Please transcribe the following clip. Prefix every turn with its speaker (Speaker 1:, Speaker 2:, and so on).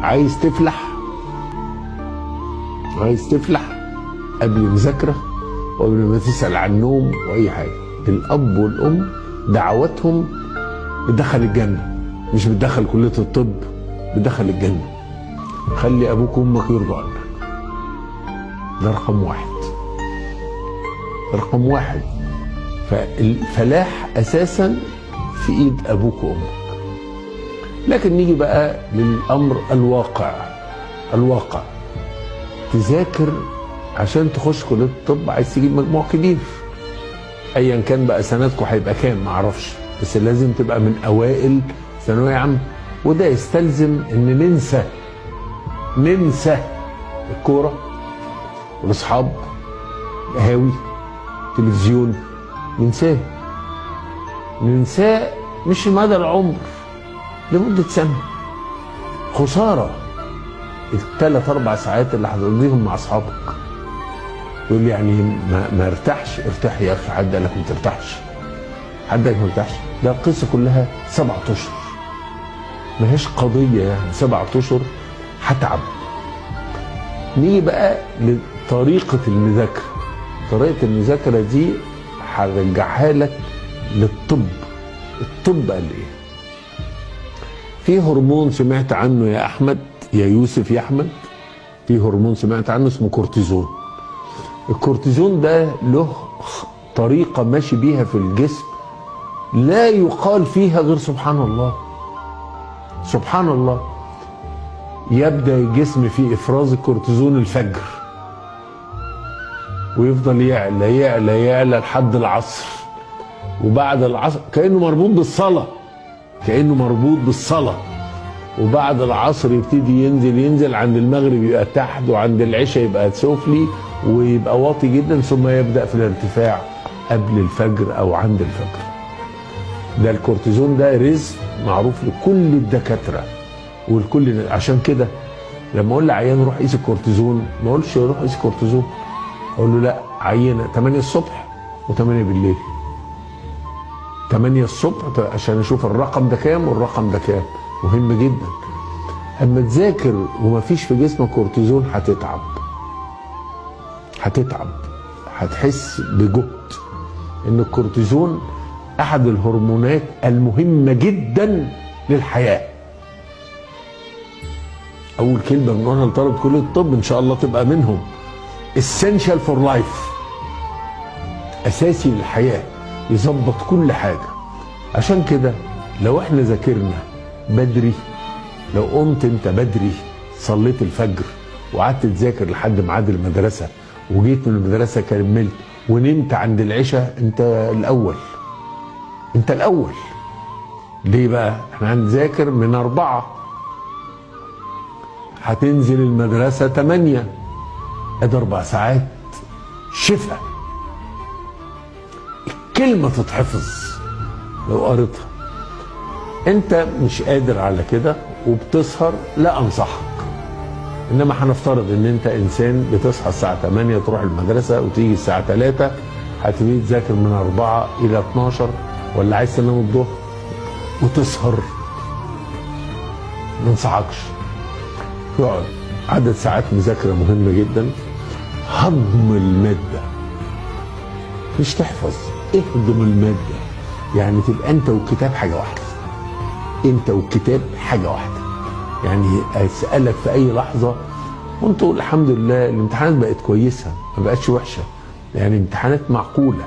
Speaker 1: عايز تفلح قبل مذاكرة وقبل ما تسأل عن النوم وأي حاجة. الأب والأم دعواتهم بتدخل الجنة، مش بتدخل كلية الطب، بتدخل الجنة. خلي أبوك وأمك يرضوا عنك، ده رقم واحد. فالفلاح أساسا في إيد أبوك وأمك. لكن نيجي بقى للأمر الواقع. تذاكر عشان تخش كلية الطب، عايز تجيب مجموع كبير، ايا كان بقى سنتكم هيبقى كام معرفش، بس لازم تبقى من اوائل ثانوية عامة. وده يستلزم ان ننسى الكورة والاصحاب، القهاوي، تلفزيون، ننساه مش مدى العمر، لمدة سنة. خسارة ال3 4 ساعات اللي هتقضيهم مع اصحابك. يقول لي يعني ما ارتاحش؟ ارتاح يا اخي، حد قال لك ما ترتاحش؟ حد قال لك ما ترتاحش؟ ده القصه كلها 7 اشهر، ما هيش قضيه يعني 7 اشهر هتعب. نيجي بقى لطريقه المذاكره. طريقه المذاكره دي هرجعها لك للطب. الطب قال ايه؟ في هرمون سمعت عنه يا احمد، يا يوسف، يا احمد، في هرمون سمعت عنه اسمه كورتيزون. الكورتيزون ده له طريقة ماشي بيها في الجسم لا يقال فيها غير سبحان الله. يبدأ الجسم في إفراز الكورتيزون الفجر، ويفضل يعلى لحد العصر، وبعد العصر كأنه مربوط بالصلاة، وبعد العصر يبتدي ينزل، عند المغرب يبقى تحت، وعند العشاء يبقى سفلي ويبقى واطي جدا، ثم يبدأ في الارتفاع قبل الفجر او عند الفجر. ده الكورتيزون ده رزق معروف لكل الدكاترة والكل. عشان كده لما اقول لعيان روح قيس الكورتيزون، ما اقولش روح قيس الكورتيزون، اقول له لا، عينه 8 الصبح و8 بالليل. 8 الصبح عشان اشوف الرقم ده كام والرقم ده كام، مهم جدا. اما تذاكر ومفيش في جسمك كورتيزون هتتعب، هتحس بجهد. ان الكورتيزون احد الهرمونات المهمة جدا للحياة. اول كلمة بنقولها لطالب كلية الطب ان شاء الله تبقى منهم، essential for life، اساسي للحياة، يظبط كل حاجة. عشان كده لو احنا ذاكرنا بدري، لو قمت انت بدري صليت الفجر وقعدت تذاكر لحد ميعاد المدرسة، وجيت من المدرسة كملت ونمت عند العشاء، انت الاول. ليه بقى؟ احنا هنذاكر من 4، هتنزل المدرسة 8، ادي 4 ساعات شفا. الكلمة تتحفظ لو قريتها. انت مش قادر على كده وبتسهر، لا انصحك. انما هنفترض ان انت انسان بتصحى الساعة 8 تروح المدرسة وتيجي الساعة 3، هتبتدي تذاكر من 4 إلى 12، ولا عايز تنام الظهر وتسهر، ما انصحكش. يقعد عدد ساعات مذاكرة مهمة جدا. هضم المادة، مش تحفظ، اهضم المادة. يعني تبقى انت والكتاب حاجة واحدة. يعني اسألك في اي لحظة وانت تقول الحمد لله الامتحانات بقت كويسة، ما بقتش وحشة، يعني امتحانات معقولة.